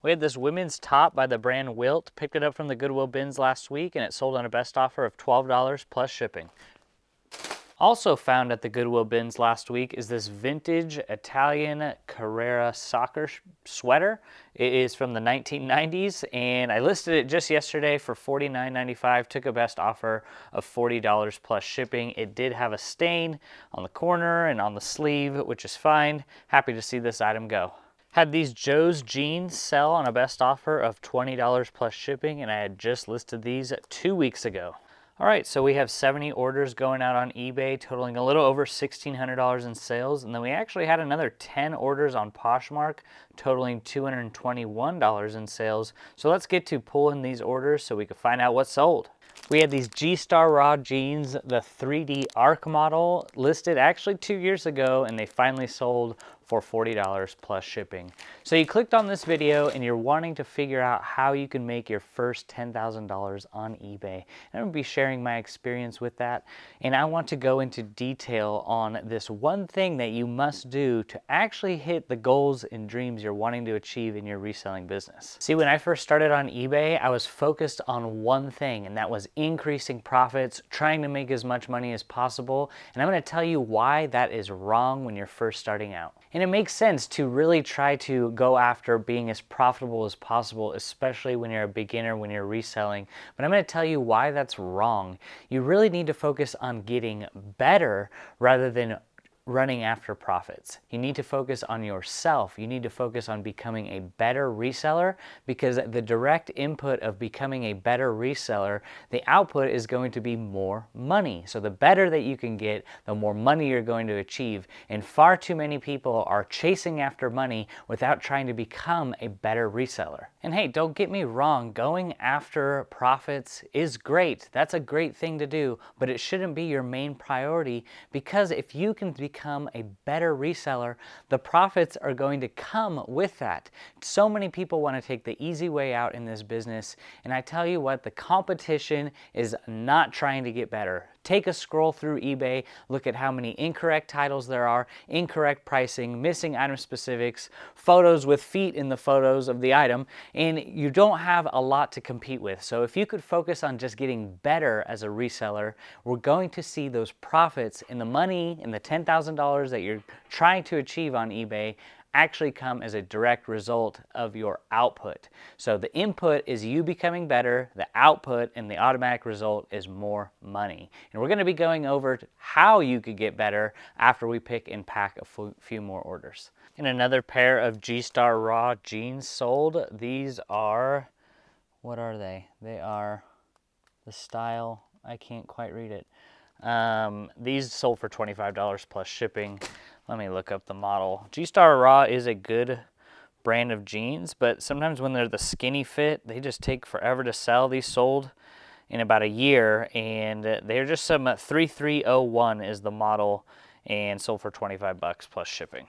We had this women's top by the brand Wilt. Picked it up from the Goodwill bins last week and it sold on a best offer of $12 plus shipping. Also found at the Goodwill bins last week is this vintage Italian Carrera soccer sweater. It is from the 1990s and I listed it just yesterday for $49.95. Took a best offer of $40 plus shipping. It did have a stain on the corner and on the sleeve, which is fine. Happy to see this item go. Had these Joe's jeans sell on a best offer of $20 plus shipping, and I had just listed these 2 weeks ago. All right, so we have 70 orders going out on eBay, totaling a little over $1,600 in sales. And then we actually had another 10 orders on Poshmark, totaling $221 in sales. So let's get to pulling these orders so we can find out what sold. We had these G-Star Raw jeans, the 3D Arc model, listed actually 2 years ago, and they finally sold for $40 plus shipping. So you clicked on this video and you're wanting to figure out how you can make your first $10,000 on eBay. And I'm gonna be sharing my experience with that. And I want to go into detail on this one thing that you must do to actually hit the goals and dreams you're wanting to achieve in your reselling business. See, when I first started on eBay, I was focused on one thing, and that was increasing profits, trying to make as much money as possible. And I'm gonna tell you why that is wrong when you're first starting out. And it makes sense to really try to go after being as profitable as possible, especially when you're a beginner, when you're reselling. But I'm going to tell you why that's wrong. You really need to focus on getting better rather than running after profits. You need to focus on yourself. You need to focus on becoming a better reseller, because the direct input of becoming a better reseller, the output is going to be more money. So the better that you can get, the more money you're going to achieve. And far too many people are chasing after money without trying to become a better reseller. And hey, don't get me wrong, going after profits is great. That's a great thing to do, but it shouldn't be your main priority, because if you can become a better reseller, the profits are going to come with that. So many people want to take the easy way out in this business, and I tell you what, the competition is not trying to get better. Take a scroll through eBay, look at how many incorrect titles there are, incorrect pricing, missing item specifics, photos with feet in the photos of the item, and you don't have a lot to compete with. So if you could focus on just getting better as a reseller, we're going to see those profits and the money and the $10,000 that you're trying to achieve on eBay actually come as a direct result of your output. So the input is you becoming better, the output and the automatic result is more money. And we're going to be going over how you could get better after we pick and pack a few more orders. And another pair of G-Star Raw jeans sold. These are, what are they? They are the style, I can't quite read it. These sold for $25 plus shipping. Let me look up the model. G-Star Raw is a good brand of jeans, but sometimes when they're the skinny fit, they just take forever to sell. These sold in about a year, and they're just some 3301 is the model, and sold for 25 bucks plus shipping.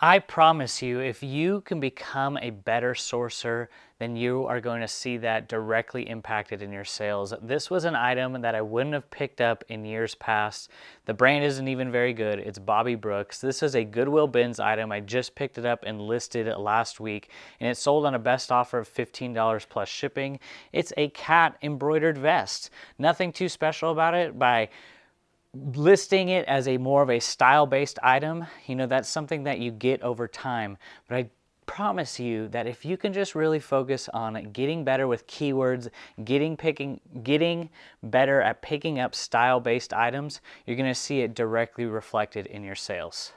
I promise you, if you can become a better sourcer, then you are going to see that directly impacted in your sales. This was an item that I wouldn't have picked up in years past. The brand isn't even very good. It's Bobby Brooks. This is a Goodwill bins item. I just picked it up and listed it last week, and it sold on a best offer of $15 plus shipping. It's a cat embroidered vest. Nothing too special about it. By listing it as a more of a style-based item, you know, that's something that you get over time. But I promise you that if you can just really focus on getting better with keywords, getting better at picking up style-based items, you're going to see it directly reflected in your sales.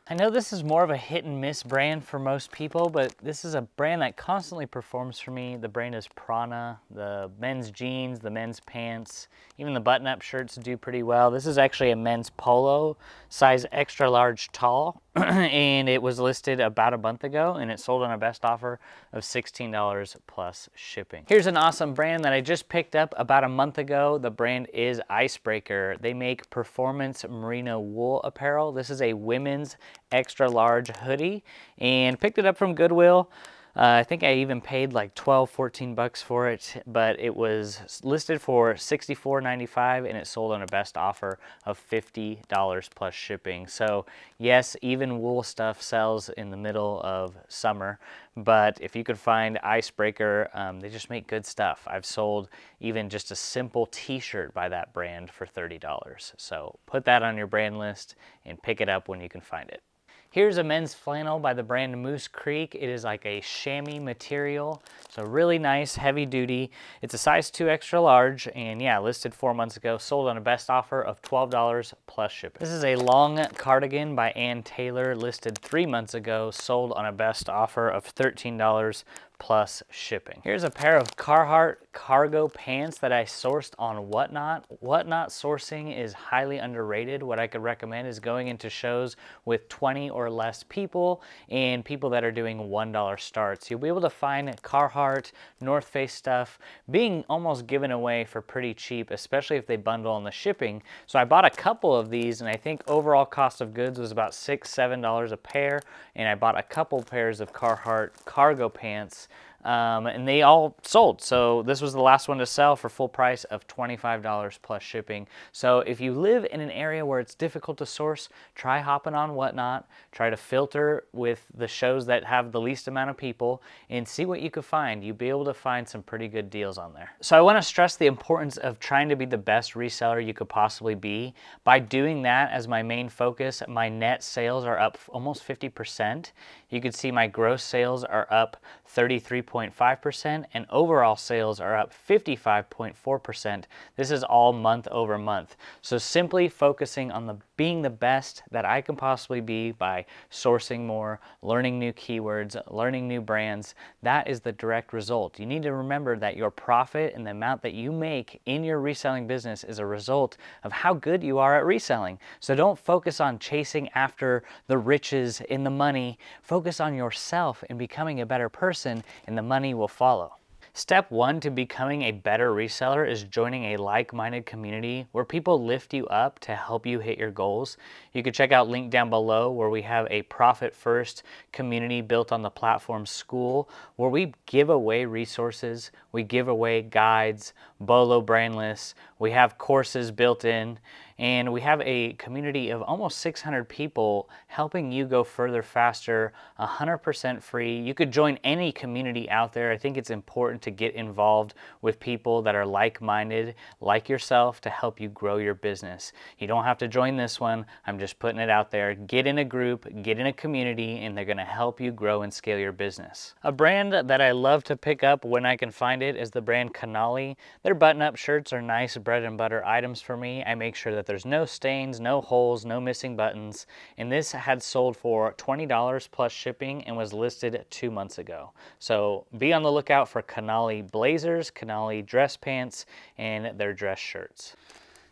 I know this is more of a hit and miss brand for most people, but this is a brand that constantly performs for me. The brand is Prana. The men's jeans, the men's pants, even the button-up shirts do pretty well. This is actually a men's polo, size extra large tall, and it was listed about a month ago, and it sold on a best offer of $16 plus shipping. Here's an awesome brand that I just picked up about a month ago. The brand is Icebreaker. They make performance merino wool apparel. This is a women's extra large hoodie, and picked it up from Goodwill. I think I even paid like 12, 14 bucks for it, but it was listed for $64.95 and it sold on a best offer of $50 plus shipping. So yes, even wool stuff sells in the middle of summer, but if you could find Icebreaker, they just make good stuff. I've sold even just a simple t-shirt by that brand for $30. So put that on your brand list and pick it up when you can find it. Here's a men's flannel by the brand Moose Creek. It is like a chamois material, so really nice, heavy duty. It's a size 2 extra large, and yeah, listed 4 months ago, sold on a best offer of $12 plus shipping. This is a long cardigan by Ann Taylor, listed 3 months ago, sold on a best offer of $13 plus shipping. Here's a pair of Carhartt cargo pants that I sourced on Whatnot. Whatnot sourcing is highly underrated. What I could recommend is going into shows with 20 or less people and people that are doing $1 starts. You'll be able to find Carhartt, North Face stuff being almost given away for pretty cheap, especially if they bundle on the shipping. So I bought a couple of these, and I think overall cost of goods was about $6, $7 a pair, and I bought a couple pairs of Carhartt cargo pants, and they all sold. So this was the last one to sell for full price of $25 plus shipping. So if you live in an area where it's difficult to source, try hopping on Whatnot, try to filter with the shows that have the least amount of people, and see what you could find. You'll be able to find some pretty good deals on there. So I want to stress the importance of trying to be the best reseller you could possibly be. By doing that as my main focus, my net sales are up almost 50%. You can see my gross sales are up 33.5% and overall sales are up 55.4%. This is all month over month. So simply focusing on being the best that I can possibly be by sourcing more, learning new keywords, learning new brands, that is the direct result. You need to remember that your profit and the amount that you make in your reselling business is a result of how good you are at reselling. So don't focus on chasing after the riches and the money. Focus on yourself and becoming a better person, and the money will follow. Step 1 to becoming a better reseller is joining a like-minded community where people lift you up to help you hit your goals. You can check out link down below where we have a profit-first community built on the platform School, where we give away resources, we give away guides, BOLO brand lists, we have courses built in, and we have a community of almost 600 people helping you go further faster, 100% free. You could join any community out there. I think it's important to get involved with people that are like-minded, like yourself, to help you grow your business. You don't have to join this one. I'm just putting it out there. Get in a group, get in a community, and they're gonna help you grow and scale your business. A brand that I love to pick up when I can find it is the brand Canali. Their button-up shirts are nice bread and butter items for me. I make sure that there's no stains, no holes, no missing buttons, and this had sold for $20 plus shipping and was listed 2 months ago. So be on the lookout for Canali blazers, Canali dress pants, and their dress shirts.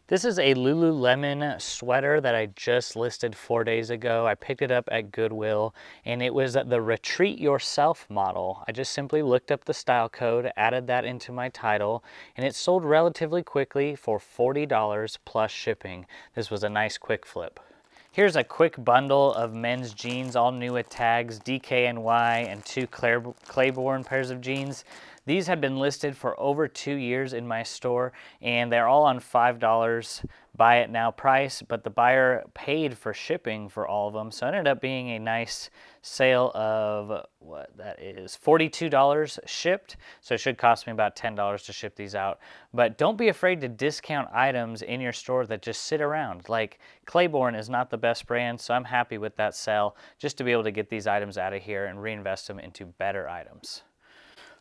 This is a Lululemon sweater that I just listed 4 days ago. I picked it up at Goodwill, and it was the Retreat Yourself model. I just simply looked up the style code, added that into my title, and it sold relatively quickly for $40 plus shipping. This was a nice quick flip. Here's a quick bundle of men's jeans, all new with tags, DKNY, and 2 Claiborne pairs of jeans. These have been listed for over 2 years in my store, and they're all on $5 buy it now price, but the buyer paid for shipping for all of them, so it ended up being a nice sale of, what that is, $42 shipped, so it should cost me about $10 to ship these out. But don't be afraid to discount items in your store that just sit around. Like Claiborne is not the best brand, so I'm happy with that sale, just to be able to get these items out of here and reinvest them into better items.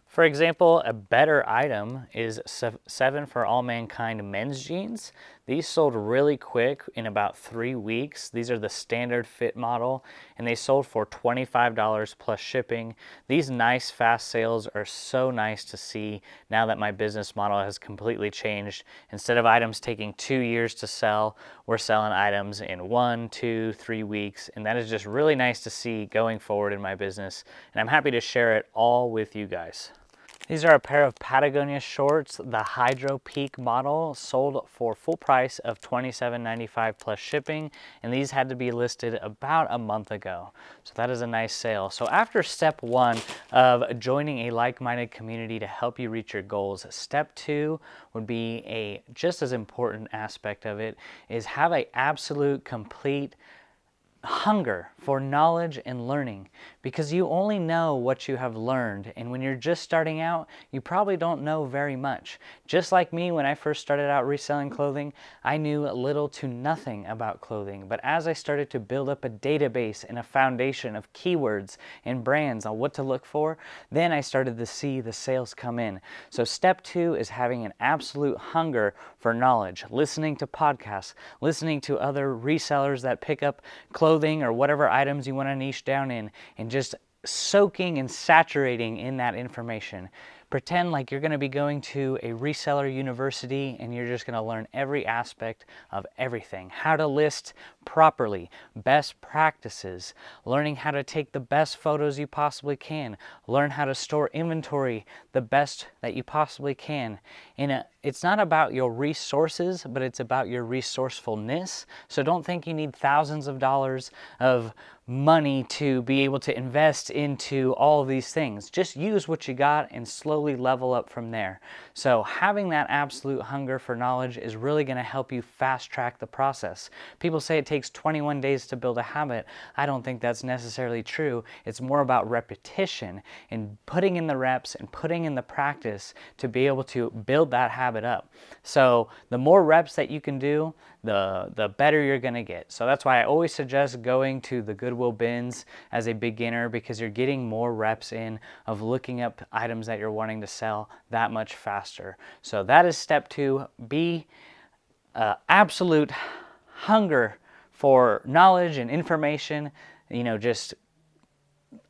For example, a better item is 7 for All Mankind men's jeans. These sold really quick in about 3 weeks. These are the standard fit model, and they sold for $25 plus shipping. These nice fast sales are so nice to see now that my business model has completely changed. Instead of items taking 2 years to sell, we're selling items in 1, 2, 3 weeks, and that is just really nice to see going forward in my business, and I'm happy to share it all with you guys. These are a pair of Patagonia shorts, the Hydro Peak model, sold for full price of $27.95 plus shipping, and these had to be listed about a month ago. So that is a nice sale. So after step one of joining a like-minded community to help you reach your goals, step two would be a just as important aspect of it is have an absolute complete hunger for knowledge and learning, because you only know what you have learned, and when you're just starting out you probably don't know very much. Just like me, when I first started out reselling clothing, I knew little to nothing about clothing, but as I started to build up a database and a foundation of keywords and brands on what to look for, then I started to see the sales come in. So step two is having an absolute hunger for knowledge, listening to podcasts, listening to other resellers that pick up clothing or whatever items you want to niche down in, and just soaking and saturating in that information. Pretend like you're going to be going to a reseller university and you're just going to learn every aspect of everything. How to list properly, best practices, learning how to take the best photos you possibly can, learn how to store inventory the best that you possibly can. It's not about your resources, but it's about your resourcefulness. So don't think you need thousands of dollars of money to be able to invest into all of these things. Just use what you got and slowly level up from there. So having that absolute hunger for knowledge is really going to help you fast track the process. People say it takes 21 days to build a habit. I don't think that's necessarily true. It's more about repetition and putting in the reps and putting in the practice to be able to build that habit up. So the more reps that you can do, the better you're going to get. So that's why I always suggest going to the Goodwill bins as a beginner, because you're getting more reps in of looking up items that you're wanting to sell that much faster. So that is step two. Be absolute hunger for knowledge and information. Just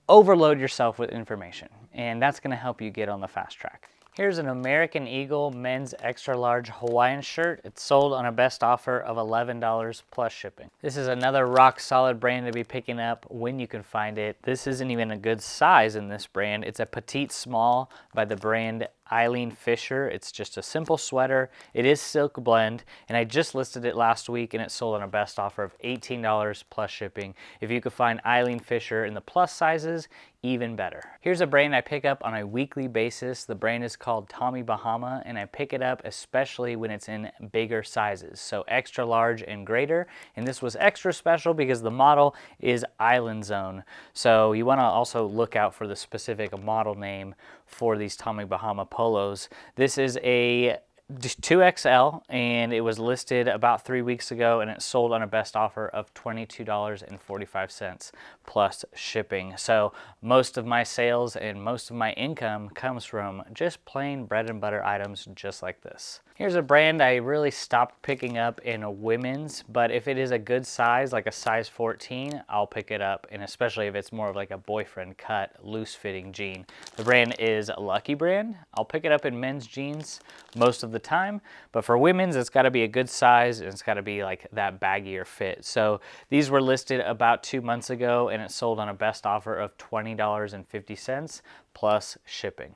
overload yourself with information, and that's going to help you get on the fast track. Here's an American Eagle men's extra large Hawaiian shirt. It's sold on a best offer of $11 plus shipping. This is another rock solid brand to be picking up when you can find it. This isn't even a good size in this brand. It's a petite small by the brand Eileen Fisher. It's just a simple sweater. It is silk blend, and I just listed it last week and it sold on a best offer of $18 plus shipping. If you could find Eileen Fisher in the plus sizes, even better. Here's a brand I pick up on a weekly basis. The brand is called Tommy Bahama, and I pick it up especially when it's in bigger sizes, so extra large and greater. And this was extra special because the model is Island Zone. So you want to also look out for the specific model name for these Tommy Bahama polos. This is a 2XL, and it was listed about 3 weeks ago, and it sold on a best offer of $22.45 plus shipping. So most of my sales and most of my income comes from just plain bread and butter items just like this. Here's a brand I really stopped picking up in women's, but if it is a good size, like a size 14, I'll pick it up, and especially if it's more of like a boyfriend cut, loose fitting jean. The brand is Lucky Brand. I'll pick it up in men's jeans most of the time, but for women's, it's got to be a good size, and it's got to be like that baggier fit. So these were listed about 2 months ago, and it sold on a best offer of $20.50 plus shipping.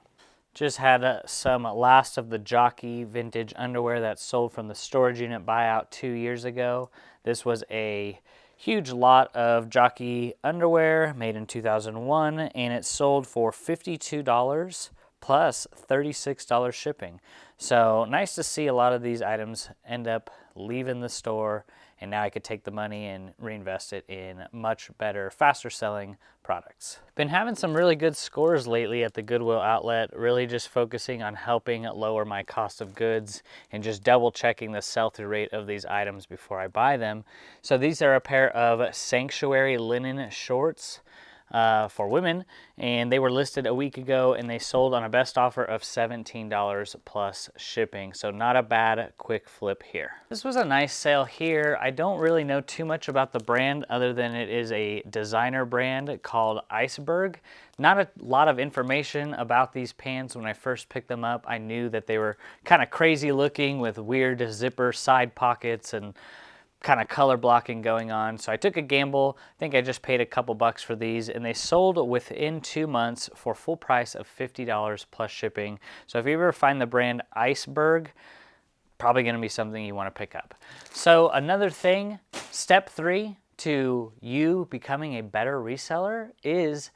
Just had some last of the Jockey vintage underwear that sold from the storage unit buyout 2 years ago. This was a huge lot of Jockey underwear made in 2001, and it sold for $52 plus $36 shipping. So nice to see a lot of these items end up leaving the store, and now I could take the money and reinvest it in much better, faster selling products. Been having some really good scores lately at the Goodwill outlet, really just focusing on helping lower my cost of goods and just double checking the sell-through rate of these items before I buy them. So these are a pair of Sanctuary linen shorts for women, and they were listed a week ago, and they sold on a best offer of $17 plus shipping. So not a bad quick flip here. This was a nice sale here. I don't really know too much about the brand other than it is a designer brand called Iceberg. Not a lot of information about these pants. When I first picked them up, I knew that they were kind of crazy looking with weird zipper side pockets and kind of color blocking going on. So I took a gamble. I think I just paid a couple bucks for these, and they sold within 2 months for full price of $50 plus shipping. So if you ever find the brand Iceberg, probably going to be something you want to pick up. So another thing, step 3 to you becoming a better reseller is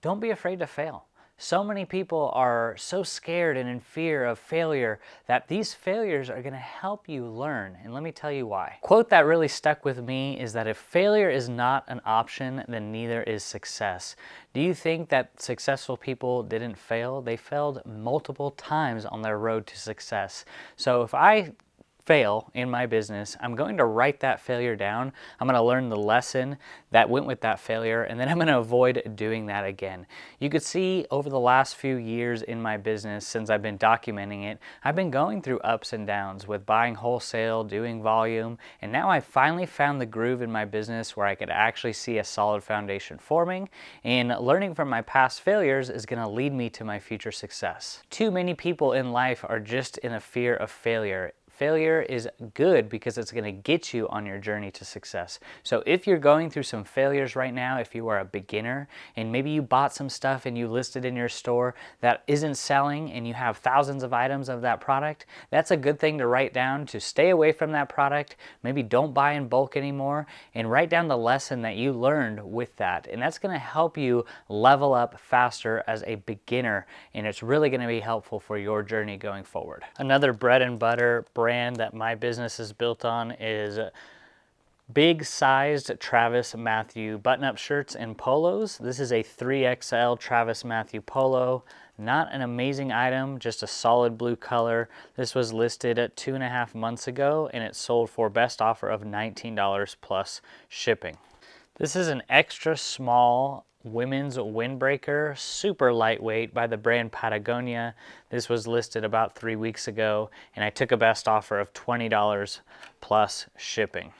don't be afraid to fail. So many people are so scared and in fear of failure that these failures are going to help you learn. And let me tell you why. Quote that really stuck with me is that if failure is not an option, then neither is success. Do you think that successful people didn't fail? They failed multiple times on their road to success. So if I fail in my business, I'm going to write that failure down. I'm going to learn the lesson that went with that failure, and then I'm going to avoid doing that again. You could see over the last few years in my business, since I've been documenting it, I've been going through ups and downs with buying wholesale, doing volume, and now I finally found the groove in my business where I could actually see a solid foundation forming, and learning from my past failures is going to lead me to my future success. Too many people in life are just in a fear of failure. Failure is good because it's going to get you on your journey to success. So if you're going through some failures right now, if you are a beginner and maybe you bought some stuff and you listed in your store that isn't selling and you have thousands of items of that product, that's a good thing to write down to stay away from that product. Maybe don't buy in bulk anymore and write down the lesson that you learned with that. And that's going to help you level up faster as a beginner, and it's really going to be helpful for your journey going forward. Another bread and butter brand that my business is built on is big sized Travis Matthew button-up shirts and polos. This is a 3XL Travis Matthew polo. Not an amazing item, just a solid blue color. This was listed at 2.5 months ago, and it sold for best offer of $19 plus shipping. This is an extra small women's windbreaker, super lightweight, by the brand Patagonia. This was listed about 3 weeks ago, and I took a best offer of $20 plus shipping.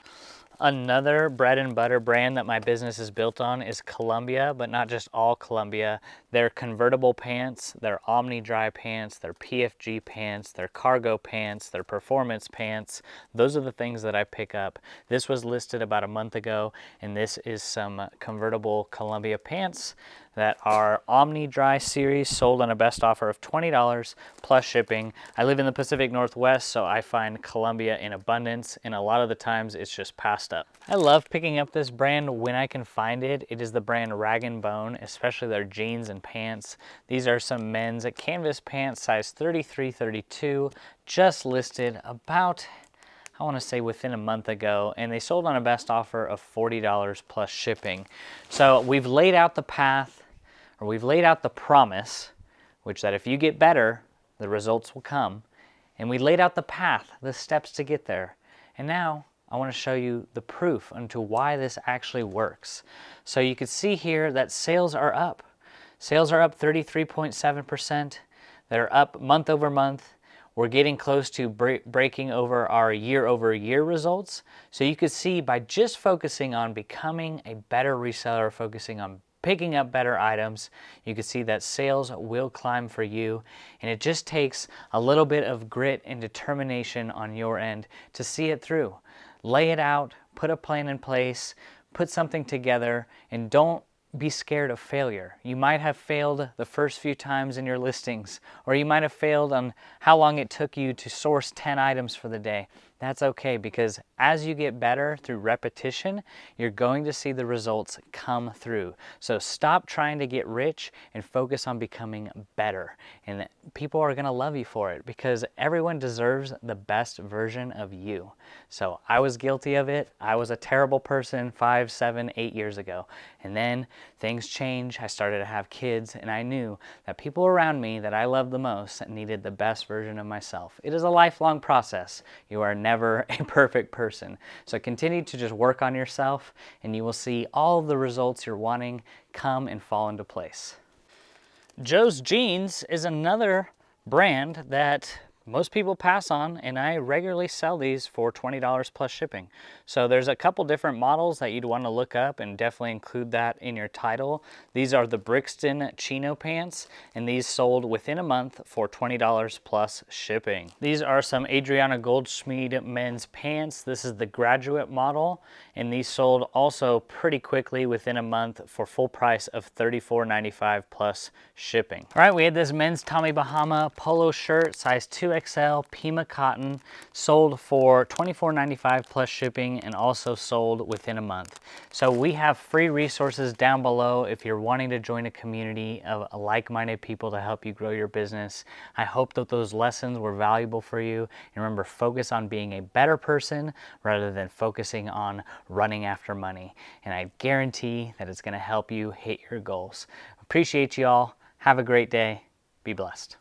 Another bread and butter brand that my business is built on is Columbia, but not just all Columbia. Their convertible pants, their Omni Dry pants, their PFG pants, their cargo pants, their performance pants. Those are the things that I pick up. This was listed about a month ago, and this is some convertible Columbia pants that are Omni Dry series, sold on a best offer of $20 plus shipping. I live in the Pacific Northwest, so I find Columbia in abundance, and a lot of the times it's just passed up. I love picking up this brand when I can find it. It is the brand Rag & Bone, especially their jeans and pants. These are some men's canvas pants, size 33-32, just listed about, I want to say, within a month ago, and they sold on a best offer of $40 plus shipping. So we've laid out the path, or we've laid out the promise, which that if you get better, the results will come. And we laid out the path, the steps to get there. And now I want to show you the proof into why this actually works. So you can see here that sales are up. Sales are up 33.7%. They're up month over month. We're getting close to breaking over our year-over-year results. So you can see by just focusing on becoming a better reseller, focusing on picking up better items, you can see that sales will climb for you. And it just takes a little bit of grit and determination on your end to see it through. Lay it out, put a plan in place, put something together, and don't be scared of failure. You might have failed the first few times in your listings, or you might have failed on how long it took you to source 10 items for the day. That's okay, because as you get better through repetition, you're going to see the results come through. So stop trying to get rich and focus on becoming better. And people are going to love you for it, because everyone deserves the best version of you. So I was guilty of it. I was a terrible person 5, 7, 8 years ago. And then things changed. I started to have kids, and I knew that people around me that I loved the most needed the best version of myself. It is a lifelong process. You are never a perfect person. So continue to just work on yourself, and you will see all of the results you're wanting come and fall into place. Joe's Jeans is another brand that most people pass on, and I regularly sell these for $20 plus shipping. So there's a couple different models that you'd want to look up, and definitely include that in your title. These are the Brixton Chino pants, and these sold within a month for $20 plus shipping. These are some Adriana Goldschmied men's pants. This is the graduate model, and these sold also pretty quickly within a month for full price of $34.95 plus shipping. All right, we had this men's Tommy Bahama polo shirt, size 2XL, Pima cotton, sold for $24.95 plus shipping, and also sold within a month. So we have free resources down below if you're wanting to join a community of like-minded people to help you grow your business. I hope that those lessons were valuable for you. And remember, focus on being a better person rather than focusing on running after money. And I guarantee that it's going to help you hit your goals. Appreciate you all. Have a great day. Be blessed.